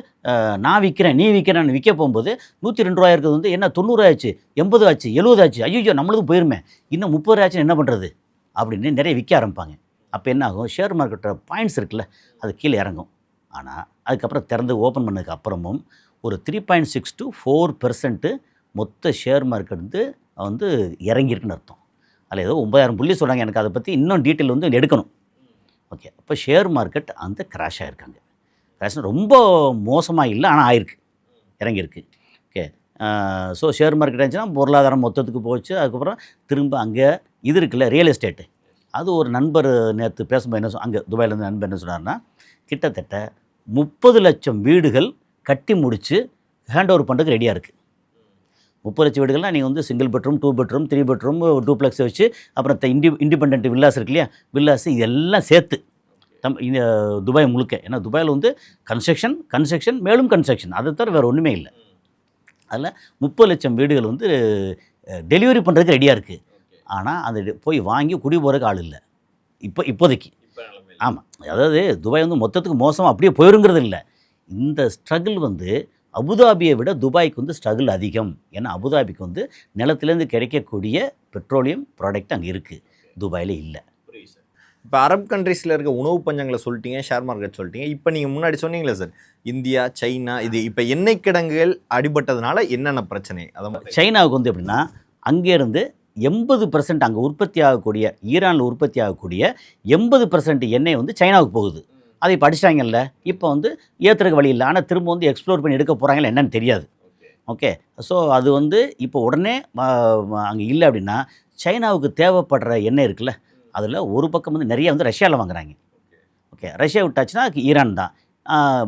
நான் விற்கிறேன், நீ விற்கிறேன்னு விற்க போகும்போது 102 ரூபாய் இருக்கிறது வந்து என்ன 90 ஆச்சு, 80 ஆச்சு, 70 ஆச்சு, ஐயோ நம்மளுக்கும் போயிருமே, இன்னும் 30 ஆச்சுன்னு என்ன பண்ணுறது அப்படின்னு நிறைய விற்க ஆரம்பிப்பாங்க. அப்போ என்ன ஆகும், ஷேர் மார்க்கெட்டோட பாயிண்ட்ஸ் இருக்குல்ல, அது கீழே இறங்கும். ஆனால் அதுக்கப்புறம் திறந்து ஓப்பன் பண்ணதுக்கு அப்புறமும் ஒரு 3.6 to 4% மொத்த ஷேர் மார்க்கெட் வந்து இறங்கியிருக்குன்னு அர்த்தம். அதில் ஏதோ 9,000 புள்ளி சொல்கிறாங்க. எனக்கு அதை பற்றி இன்னும் டீட்டெயில் வந்து எடுக்கணும். ஓகே, அப்போ ஷேர் மார்க்கெட் அந்த கிராஷ் ஆகிருக்காங்க. கிராஷ் ரொம்ப மோசமாக இல்லை, ஆனால் ஆயிருக்கு, இறங்கியிருக்கு. ஓகே, ஸோ ஷேர் மார்க்கெட் ஆச்சுன்னா பொருளாதாரம் மொத்தத்துக்கு போச்சு. அதுக்கப்புறம் திரும்ப அங்கே இது இருக்குல்ல, ரியல் எஸ்டேட்டு, அது ஒரு நண்பர் நேற்று பேசும்போது என்ன அங்கே துபாயிலேருந்து நண்பர் என்ன சொன்னார்னா, கிட்டத்தட்ட 30 லட்சம் வீடுகள் கட்டி முடித்து ஹேண்ட் ஓவர் பண்ணுறதுக்கு ரெடியாக இருக்குது. 30 லட்சம் வீடுகள்லாம் நீங்கள் வந்து single bedroom, 2 bedroom, 3 bedroom, duplex வச்சு, அப்புறம் இண்டிபெண்ட் வில்லாஸ் இருக்கு இல்லையா, வில்லாஸ் இதெல்லாம் சேர்த்து இந்த துபாய் முழுக்க. ஏன்னா துபாயில் வந்து கன்ஸ்ட்ரக்ஷன் மேலும் கன்ஸ்ட்ரக்ஷன், அதை தவிர வேறு ஒன்றுமே இல்லை. அதில் 30 லட்சம் வீடுகள் வந்து டெலிவரி பண்ணுறதுக்கு ரெடியாக இருக்குது. ஆனால் அது போய் வாங்கி குடி போகிறதுக்கு ஆள் இல்லை இப்போதைக்கு. ஆமாம், அதாவது துபாய் வந்து மொத்தத்துக்கு மோசமாக அப்படியே போயிருங்கிறது இல்லை. இந்த ஸ்ட்ரகிள் வந்து அபுதாபியை விட துபாய்க்கு வந்து ஸ்ட்ரகிள் அதிகம். ஏன்னா அபுதாபிக்கு வந்து நிலத்திலேருந்து கிடைக்கக்கூடிய பெட்ரோலியம் ப்ராடக்ட் அங்கே இருக்குது, துபாயில் இல்லை. இப்போ அரப் கண்ட்ரீஸில் இருக்க உணவு பஞ்சங்களை சொல்லிட்டீங்க, ஷேர் மார்க்கெட் சொல்லிட்டீங்க. இப்போ நீங்கள் முன்னாடி சொன்னீங்களே சார், இந்தியா, சைனா, இது இப்போ எண்ணெய் கிடங்குகள் அடிபட்டதுனால என்னென்ன பிரச்சனை? அதை சைனாவுக்கு வந்து எப்படின்னா, அங்கேருந்து 80% அங்கே உற்பத்தி ஆகக்கூடிய, ஈரானில் உற்பத்தி ஆகக்கூடிய 80% எண்ணெய் வந்து சைனாவுக்கு போகுது. அதை இப்போ அடிச்சிட்டாங்கல்ல, இப்போ வந்து ஏற்றுறதுக்கு வழி இல்லை. ஆனால் திரும்ப வந்து எக்ஸ்ப்ளோர் பண்ணி எடுக்க போகிறாங்களா என்னன்னு தெரியாது. ஓகே, ஸோ அது வந்து இப்போ உடனே அங்கே இல்லை அப்படின்னா, சைனாவுக்கு தேவைப்படுற எண்ணெய் இருக்குல்ல, அதில் ஒரு பக்கம் வந்து நிறைய வந்து ரஷ்யாவில் வாங்குறாங்க. ஓகே, ரஷ்யா விட்டாச்சுன்னா ஈரான் தான்.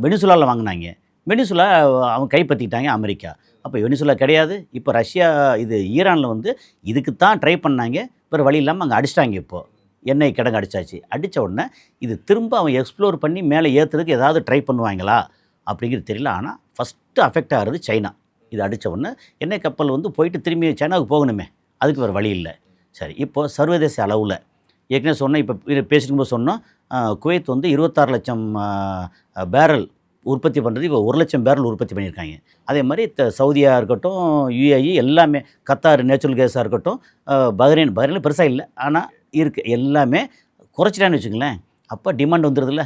வெனிசுலாவில் வாங்கினாங்க, வெனிசுலா அவங்க கைப்பற்றிக்கிட்டாங்க அமெரிக்கா. அப்போ வெனிசுலா கிடையாது, இப்போ ரஷ்யா, இது ஈரானில் வந்து இதுக்கு தான் ட்ரை பண்ணாங்க, வேறு வழி இல்லாமல் அங்கே அடிச்சிட்டாங்க. இப்போது எண்ணெய் கிடங்கு அடித்தாச்சு. அடித்த உடனே இது திரும்ப அவன் எக்ஸ்ப்ளோர் பண்ணி மேலே ஏற்றுறதுக்கு ஏதாவது ட்ரை பண்ணுவாங்களா அப்படிங்கிறது தெரியல. ஆனால் ஃபஸ்ட்டு அஃபெக்ட் ஆகிறது சைனா. இது அடித்த உடனே எண்ணெய் கப்பல் வந்து போயிட்டு திரும்பி சைனாவுக்கு போகணுமே, அதுக்கு வேறு வழி இல்லை. சரி, இப்போது சர்வதேச அளவில் ஏற்கனவே சொன்னேன், இப்போ பேசிக்கும்போது சொன்னோம், குவைத் வந்து 26 லட்சம் பேரல் உற்பத்தி பண்ணுறது, இப்போ 1 லட்சம் பேரல் உற்பத்தி பண்ணியிருக்காங்க. அதே மாதிரி சவுதியாக இருக்கட்டும், யுஏஇ எல்லாமே, கத்தார் நேச்சுரல் கேஸாக இருக்கட்டும், பஹ்ரைனில் பெருசாக இல்லை, ஆனால் இருக்குது, எல்லாமே குறைச்சிட்டான்னு வச்சுங்களேன். அப்போ டிமாண்ட் வந்துடுதுல்ல.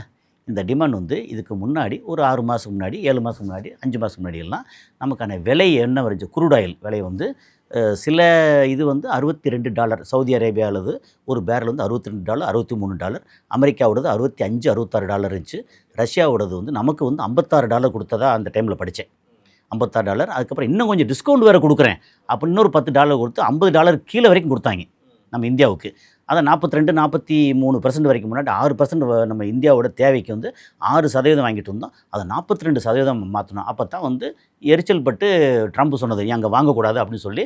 இந்த டிமாண்ட் வந்து இதுக்கு முன்னாடி ஒரு 6 மாதம் முன்னாடி, 7 மாதம் முன்னாடி, 5 மாதம் முன்னாடி எல்லாம் நமக்கான விலை என்ன வருது, குரூட் ஆயில் விலை வந்து சில இது வந்து $62, சவுதி அரேபியாவில் ஒரு பேரல் வந்து $62, $63, அமெரிக்காவோடது $65, $66 இருந்துச்சு. ரஷ்யாவோடது வந்து நமக்கு வந்து $56 கொடுத்ததா அந்த டைமில் படித்தேன். $56. அதுக்கப்புறம் இன்னும் கொஞ்சம் டிஸ்கவுண்ட் வேறு கொடுக்குறேன் அப்போ இன்னொரு $10 கொடுத்து $50 கீழே வரைக்கும் கொடுத்தாங்க நம்ம இந்தியாவுக்கு. அதை 42-43% வரைக்கும் முன்னாடி 6% நம்ம இந்தியாவோட தேவைக்கு வந்து 6% வாங்கிட்டு இருந்தோம். அதை 42% மாற்றணும். அப்போ தான் வந்து எரிச்சல் பட்டு ட்ரம்ப் சொன்னது, அங்கே வாங்கக்கூடாது அப்படின்னு சொல்லி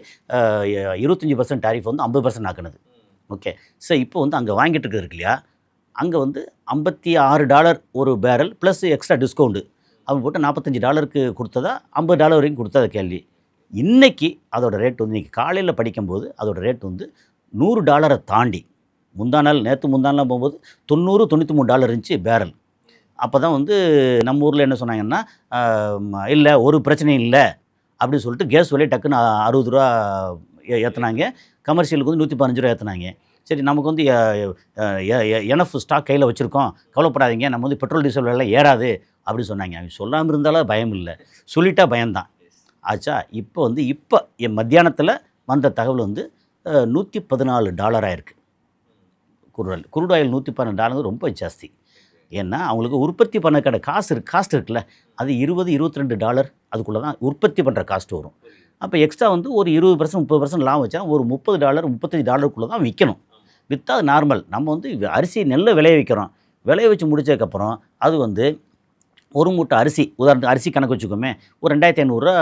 25% டாரிஃப் வந்து 50% ஆக்குனது. ஓகே, ஸோ இப்போ வந்து அங்கே வாங்கிட்டு இருக்கிறது இருக்கு இல்லையா, அங்கே வந்து $56 ஒரு பேரல் ப்ளஸ் எக்ஸ்ட்ரா டிஸ்கவுண்ட்டு, அவங்க போட்டு $45 கொடுத்ததா $50 வரைக்கும் கொடுத்தா கேள்வி. இன்றைக்கி அதோட ரேட் வந்து இன்றைக்கி காலையில் படிக்கும்போது அதோட ரேட் வந்து $100 தாண்டி நேற்று முந்தானாள் போகும்போது $90-93 இருந்துச்சு பேரல். அப்போ தான் வந்து நம்ம ஊரில் என்ன சொன்னாங்கன்னா, இல்லை ஒரு பிரச்சனையும் இல்லை அப்படின்னு சொல்லிட்டு கேஸ் விலையை டக்குன்னு ₹60 ஏற்றுனாங்க. கமர்ஷியலுக்கு வந்து $115 ஏற்றுனாங்க. சரி, நமக்கு வந்து எனஃப் ஸ்டாக் கையில் வச்சுருக்கோம், கவலைப்படாதீங்க, நம்ம வந்து பெட்ரோல் டீசல் விலை ஏறாது அப்படின்னு சொன்னாங்க. அவங்க சொல்லாமல் இருந்தாலும் பயம் இல்லை, சொல்லிட்டா பயம்தான் ஆச்சா. இப்போ என் மத்தியானத்தில் வந்த தகவல் வந்து $114 ஆயிருக்கு. குரூட் ஆயில் $114 ரொம்ப ஜாஸ்தி. ஏன்னா அவங்களுக்கு உற்பத்தி பண்ண காஸ்ட் இருக்குல்ல, அது $20-22 அதுக்குள்ளே தான் உற்பத்தி பண்ணுற காஸ்ட் வரும். அப்போ எக்ஸ்ட்ரா வந்து ஒரு 20% 30% லாபம் வச்சா ஒரு $30-35 தான் விற்கணும். விற்றா அது நார்மல். நம்ம வந்து அரிசி நெல்லை விளைய வைக்கிறோம், விளைய வச்சு முடிச்சதுக்கப்புறம் அது வந்து ஒரு மூட்டை அரிசி, உதாரணத்துக்கு அரிசி கணக்கு வச்சுக்கோமே, ஒரு $2500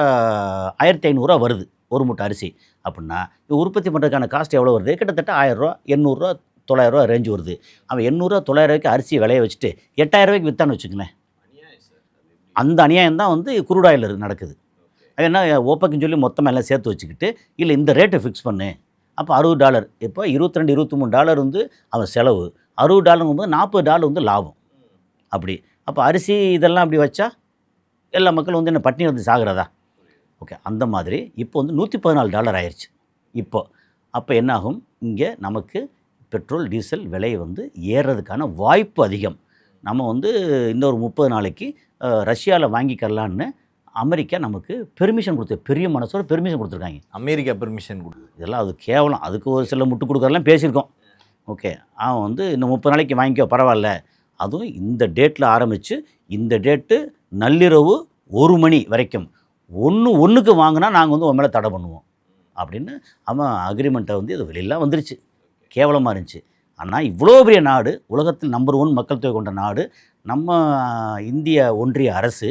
$1500 வருது ஒரு மூட்டை அரிசி அப்படின்னா, உற்பத்தி பண்ணுறதுக்கான காஸ்ட் எவ்வளோ வருது? கிட்டத்தட்ட $1000, $800, $900 ரேஞ்சு வருது. அவன் $800, $900 அரிசி விளைய வச்சுட்டு $8000 விற்றான்னு வச்சுக்கங்களேன். அந்த அநியாயம் தான் வந்து குரூட் ஆயில் நடக்குது. ஏன்னா ஓப்பக்குன்னு சொல்லி மொத்தமாக எல்லாம் சேர்த்து வச்சுக்கிட்டு, இல்லை இந்த ரேட்டை ஃபிக்ஸ் பண்ணு, அப்போ $60. இப்போ $22-23 வந்து அவன் செலவு, $60 $40 வந்து லாபம். அப்படி அப்போ அரிசி இதெல்லாம் அப்படி வச்சா எல்லா மக்களும் வந்து என்ன பட்டினி வந்து சாகிறதா? ஓகே, அந்த மாதிரி இப்போ வந்து $114 ஆயிடுச்சு அப்போ என்னாகும்? இங்கே நமக்கு பெட்ரோல் டீசல் விலை வந்து ஏறுறதுக்கான வாய்ப்பு அதிகம். நம்ம வந்து இந்த ஒரு 30 நாளைக்கு ரஷ்யாவில் வாங்கிக்கலான்னு அமெரிக்கா நமக்கு பெர்மிஷன் பெரிய மனசோட பெர்மிஷன் கொடுத்துருக்காங்க. அமெரிக்கா பெர்மிஷன் இதெல்லாம் அது கேவலம். அதுக்கு ஒரு சில முட்டு கொடுக்குறதெல்லாம் பேசியிருக்கோம். ஓகே, அவன் வந்து இந்த 30 நாளைக்கு வாங்கிக்கோ பரவாயில்ல, அதுவும் இந்த டேட்டில் ஆரம்பித்து இந்த டேட்டு நள்ளிரவு 1 மணி வரைக்கும் ஒன்றுக்கு வாங்கினா நாங்கள் வந்து உன் மேலே தடை பண்ணுவோம் அப்படின்னு அவன் அக்ரிமெண்ட்டை வந்து இது வெளியெல்லாம் வந்துருச்சு. கேவலமாக இருந்துச்சு. ஆனால் இவ்வளோ பெரிய நாடு, உலகத்தில் நம்பர் 1 மக்கள் தொகை கொண்ட நாடு நம்ம இந்திய ஒன்றிய அரசு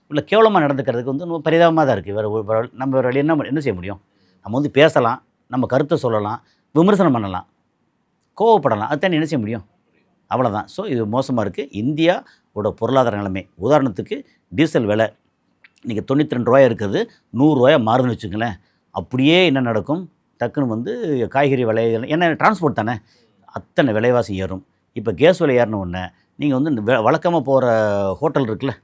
இவ்வளோ கேவலமாக நடந்துக்கிறதுக்கு வந்து ரொம்ப பரிதாபமாக தான் இருக்குது. நம்ம வேறு என்ன செய்ய முடியும்? நம்ம வந்து பேசலாம், நம்ம கருத்தை சொல்லலாம், விமர்சனம் பண்ணலாம், கோவப்படலாம், அதுதான் என்ன செய்ய முடியும்? அவ்வளோதான். ஸோ இது மோசமாக இருக்குது. இந்தியாவோட பொருளாதார நிலைமை, உதாரணத்துக்கு டீசல் விலை இன்றைக்கி $92 இருக்குது, $100 மாறுதுன்னு வச்சுங்களேன். அப்படியே என்ன நடக்கும்? டக்குன்னு வந்து காய்கறி விலை, ஏன்னா டிரான்ஸ்போர்ட் தானே, அத்தனை விலைவாசி ஏறும். இப்போ கேஸ் விலை ஏறின உடனே நீங்கள் வந்து வழக்கமாக போகிற ஹோட்டல் இருக்குல்ல,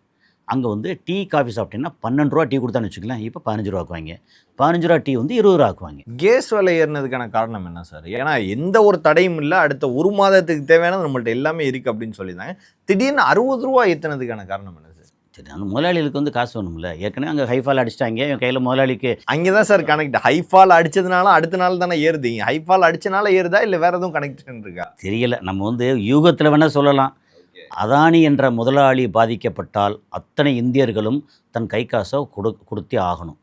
அங்கே வந்து டீ காஃபி சாப்பிட்டீங்கன்னா $12 டீ கொடுத்தான்னு வச்சுக்கலாம், இப்போ $15 ஆக்குவாங்க. $15 டீ வந்து $20 ஆக்குவாங்க. கேஸ் விலை ஏறினதுக்கான காரணம் என்ன சார்? ஏன்னா எந்த ஒரு தடையும் இல்லை, அடுத்த 1 மாதத்துக்கு தேவையானது நம்மள்ட்ட எல்லாமே இருக்குது அப்படின்னு சொல்லியிருந்தாங்க. திடீர்னு $60 ஏற்றினதுக்கான காரணம் என்ன சார்? சரி, அந்த முதலாளிகளுக்கு வந்து காசு வேணும்ல. ஏற்கனவே அங்கே ஹைஃபால் அடிச்சிட்டாங்க, என் கையில் முதலாளிக்கு அங்கே தான் சார் கனெக்ட். ஹைஃபால் அடித்ததுனால அடுத்த நாள் தானே ஏறுது. ஹைஃபால் அடித்தனால ஏறுதா இல்லை வேறு எதுவும் கனெக்ஷன் இருக்கா தெரியல. நம்ம வந்து யூகத்தில் வேணால் சொல்லலாம். அதானி என்ற முதலாளி பாதிக்கப்பட்டால் அத்தனை இந்தியர்களும் தன் கை காசை கொடுத்தே ஆகணும்.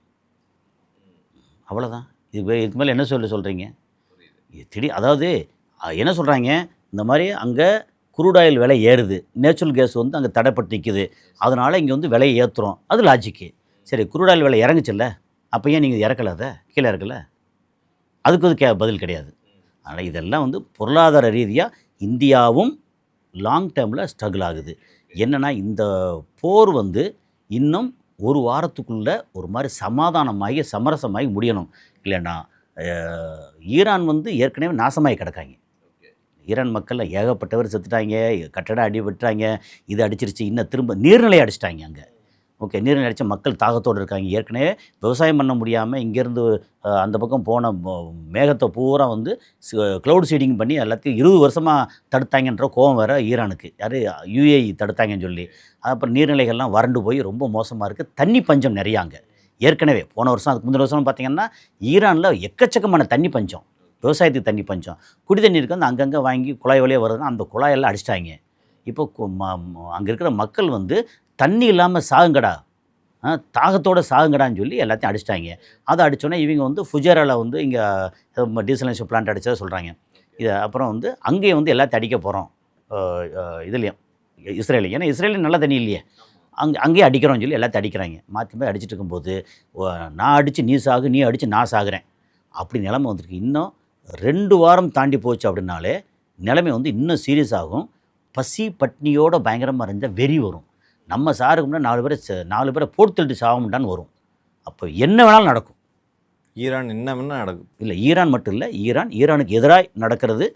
அவ்வளோதான். இதுக்கு மேலே என்ன சொல்கிறீங்க? அதாவது என்ன சொல்கிறாங்க, இந்த மாதிரி அங்கே குரூட் ஆயில் விலை ஏறுது, நேச்சுரல் கேஸ் வந்து அங்கே தடைப்பட்டு நிற்குது, அதனால் இங்கே வந்து விலையை ஏற்றுறோம், அது லாஜிக்கு. சரி, குரூட் ஆயில் விலை இறங்குச்சில்ல, அப்போ ஏன் நீங்கள் இறக்கலை? அதை கீழே இறக்கலை? அதுக்கு வந்து பதில் கிடையாது. அதனால் இதெல்லாம் வந்து பொருளாதார ரீதியாக இந்தியாவும் லாங் டேர்மில் ஸ்ட்ரகிள் ஆகுது. என்னென்னா இந்த போர் வந்து இன்னும் ஒரு வாரத்துக்குள்ளே ஒரு மாதிரி சமாதானமாகி சமரசமாகி முடியணும். இல்லைன்னா ஈரான் வந்து ஏற்கனவே நாசமாகி கிடக்காங்க. ஈரான் மக்களில் ஏகப்பட்டவர் செத்துட்டாங்க, கட்டடம் அடி விட்டுறாங்க, இது அடிச்சிருச்சு, இன்னும் திரும்ப நீர்நிலை அடிச்சிட்டாங்க அங்கே. ஓகே, நீர்நிலை அடித்த மக்கள் தாகத்தோடு இருக்காங்க. ஏற்கனவே விவசாயம் பண்ண முடியாமல் இங்கேருந்து அந்த பக்கம் போன மேகத்தை பூரா வந்து க்ளவுட் சீடிங் பண்ணி எல்லாத்தையும் 20 வருஷமாக தடுத்தாங்கன்ற கோவம் வேறு ஈரானுக்கு. யார்? UAE தடுத்தாங்கன்னு சொல்லி. அப்புறம் நீர்நிலைகள்லாம் வறண்டு போய் ரொம்ப மோசமாக இருக்குது. தண்ணி பஞ்சம் நிறையா அங்கே. ஏற்கனவே போன வருஷம் அதுக்கு முந்தின வருஷம் பார்த்திங்கன்னா ஈரானில் எக்கச்சக்கமான தண்ணி பஞ்சம், விவசாயத்துக்கு தண்ணி பஞ்சம். குடி தண்ணீருக்கு வந்து அங்கங்கே வாங்கி குழாய் வழியாக வருதுன்னா அந்த குழாயெல்லாம் அடிச்சிட்டாங்க. இப்போ அங்கே இருக்கிற மக்கள் வந்து தண்ணி இல்லாமல் சாகுங்கடா, தாகத்தோடு சாகுங்கடான்னு சொல்லி எல்லாத்தையும் அடிச்சிட்டாங்க. அதை அடித்தோன்னே இவங்க வந்து ஃபுஜேராவில் வந்து இங்கே டீசலேஷன் பிளான்ட் அடித்ததை சொல்கிறாங்க. இதை அப்புறம் வந்து அங்கேயே வந்து எல்லாத்தையும் அடிக்க போகிறோம் இதுலேயும் இஸ்ரேலையும். ஏன்னா இஸ்ரேலையும் நல்ல தண்ணி இல்லையே, அங்கேயே அடிக்கிறோம்னு சொல்லி எல்லாத்தையும் அடிக்கிறாங்க. மாற்றி போய் அடிச்சுட்டு இருக்கும்போது நான் அடித்து நீ சாகு, நீ அடித்து நான் சாகுறேன், அப்படி நிலைமை வந்திருக்கு. இன்னும் 2 வாரம் தாண்டி போச்சு அப்படின்னாலே நிலைமை வந்து இன்னும் சீரியஸ் ஆகும். பசி பட்னியோட பயங்கரமாக இருந்தால் வெறி வரும். நம்ம சாருக்கு முன்னாடி 4 பேரை போட்டு தள்ளிட்டு சாகமுண்டான்னு வரும். அப்போ என்ன வேணாலும் நடக்கும். ஈரான் என்ன வேணா நடக்கும். இல்லை ஈரான் மட்டும் இல்லை, ஈரானுக்கு எதிராக நடக்கிறது.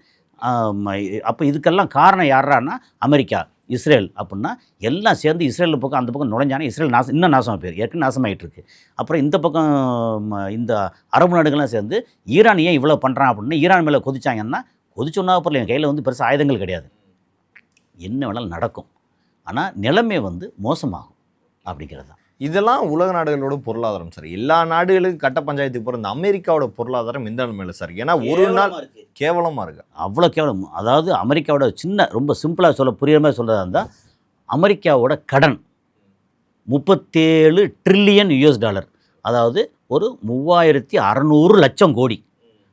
அப்போ இதுக்கெல்லாம் காரணம் யாரான்னா அமெரிக்கா, இஸ்ரேல் அப்படின்னா எல்லாம் சேர்ந்து இஸ்ரேல் பக்கம் அந்த பக்கம் நுழைஞ்சானே இஸ்ரேல் இன்னும் நாசமாக போயிரு, ஏற்கனவே நாசமாகிட்டு இருக்கு. அப்புறம் இந்த பக்கம் இந்த அரபு நாடுகள்லாம் சேர்ந்து ஈரான் ஏன் இவ்வளோ பண்ணுறான் அப்படின்னு ஈரான் மேலே கொதிச்சாங்கன்னா, கொதிச்சோன்னா அப்புறம் என் கையில் வந்து பெருசாக ஆயுதங்கள் கிடையாது, என்ன வேணாலும் நடக்கும். ஆனால் நிலைமை வந்து மோசமாகும் அப்படிங்கிறது தான். இதெல்லாம் உலக நாடுகளோட பொருளாதாரம் சார். எல்லா நாடுகளுக்கும் கட்ட பஞ்சாயத்துக்கு போகிற இந்த அமெரிக்காவோட பொருளாதாரம் எந்த நிலைமையில் சார்? ஏன்னா ஒரு நாள் கேவலமாக இருக்கு. அவ்வளோ கேவலம். அதாவது அமெரிக்காவோட ரொம்ப சிம்பிளாக புரியுற மாதிரி சொல்கிறதா இருந்தால், அமெரிக்காவோட கடன் 37 ட்ரில்லியன் US$, அதாவது ஒரு 3600 லட்சம் கோடி.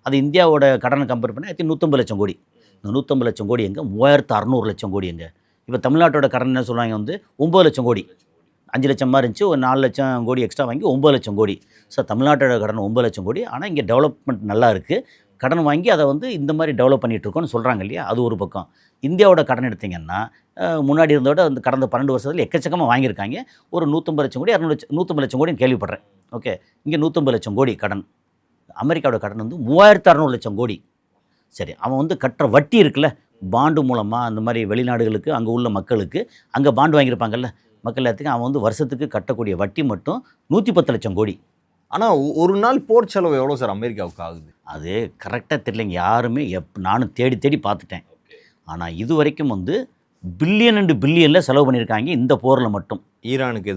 அது இந்தியாவோட கடனை கம்பேர் பண்ணி 150 லட்சம் கோடி. இந்த 150 லட்சம் கோடி எங்கே, 3600 லட்சம் கோடி எங்கே? இப்போ தமிழ்நாட்டோட கடன் என்ன சொல்கிறாங்க வந்து 9 லட்சம் கோடி. 5 லட்சம் மாதிரி இருந்துச்சு, ஒரு 4 லட்சம் கோடி எக்ஸ்ட்ரா வாங்கி 9 லட்சம் கோடி. ஸோ தமிழ்நாட்டோட கடன் 9 லட்சம் கோடி. ஆனால் இங்கே டெவலப்மெண்ட் நல்லா இருக்குது, கடன் வாங்கி அதை வந்து இந்த மாதிரி டெவலப் பண்ணிகிட்ருக்கோன்னு சொல்கிறாங்க இல்லையா, அது ஒரு பக்கம். இந்தியாவோட கடன் எடுத்திங்கன்னா முன்னாடி இருந்தோட அந்த கடந்த 12 வருஷத்தில் எக்கச்சக்கமாக வாங்கியிருக்காங்க. ஒரு 150 லட்சம் கோடி 150 லட்சம் கோடின்னு கேள்விப்படுறேன். ஓகே, இங்கே 150 லட்சம் கோடி கடன். அமெரிக்காவோட கடன் வந்து 3600 லட்சம் கோடி. சரி, அவன் வந்து கட்டுற வட்டி இருக்குல்ல, பாண்டு மூலமாக அந்த மாதிரி வெளிநாடுகளுக்கு அங்கே உள்ள மக்களுக்கு, அங்கே பாண்டு வாங்கியிருப்பாங்கல்ல மக்கள் எல்லாத்துக்கும், அவன் வந்து வருஷத்துக்கு கட்டக்கூடிய வட்டி மட்டும் 110 லட்சம் கோடி. ஆனால் ஒரு நாள் போர் செலவு எவ்வளோ சார் அமெரிக்காவுக்கு ஆகுது? அது கரெக்டாக தெரியலைங்க, யாருமே நானும் தேடி பார்த்துட்டேன். ஆனால் இது வரைக்கும் வந்து பில்லியன் அண்டு பில்லியனில் செலவு பண்ணியிருக்காங்க இந்த போரில் மட்டும். ஈரானுக்கு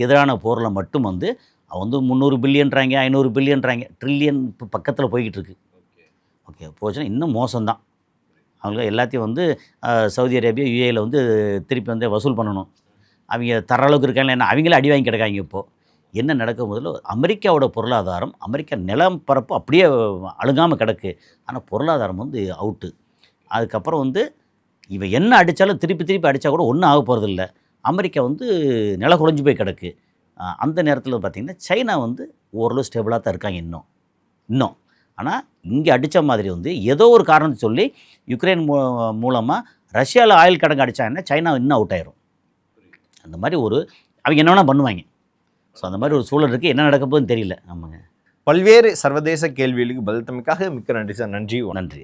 எதிரான போரில் மட்டும் வந்து அவன் வந்து 300 பில்லியன்றாங்க, 500 பில்லியன்றாங்க, ட்ரில்லியன் இப்போ பக்கத்தில் போய்கிட்டு இருக்கு. ஓகே, போச்சுன்னா இன்னும் மோசம்தான். அவங்க எல்லாத்தையும் வந்து சவுதி அரேபியா, UAEல வந்து திருப்பி வந்து வசூல் பண்ணணும். அவங்க தர அளவுக்கு இருக்காங்க, என்ன அவங்களே அடி வாங்கி கிடக்காங்க. இப்போது என்ன நடக்கும், முதல்ல அமெரிக்காவோட பொருளாதாரம், அமெரிக்கா நிலம் பரப்பு அப்படியே அழுகாமல் கிடக்கு, ஆனால் பொருளாதாரம் வந்து அவுட்டு. அதுக்கப்புறம் வந்து இவன் என்ன அடித்தாலும் திருப்பி அடித்தா கூட ஒன்றும் ஆக போகிறதில்ல. அமெரிக்கா வந்து நில குலைஞ்சு போய் கிடக்கு. அந்த நேரத்தில் பார்த்திங்கன்னா சைனா வந்து ஓரளவு ஸ்டேபிளாக தான் இருக்காங்க இன்னும். ஆனால் இங்கே அடித்த மாதிரி வந்து ஏதோ ஒரு காரணத்தை சொல்லி யுக்ரைன் மூலமாக ரஷ்யாவில் ஆயில் கிடங்கு அடித்தாங்கன்னா சைனா இன்னும் அவுட் ஆயிரும். அந்த மாதிரி அவங்க என்ன வேணால் பண்ணுவாங்க. ஸோ அந்த மாதிரி ஒரு சூழல் இருக்குது, என்ன நடக்க போகுதுன்னு தெரியல. ஆமாங்க. பல்வேறு சர்வதேச கேள்விகளுக்கு பதில் தமைக்காக மிக்க நன்றி சார். நன்றி.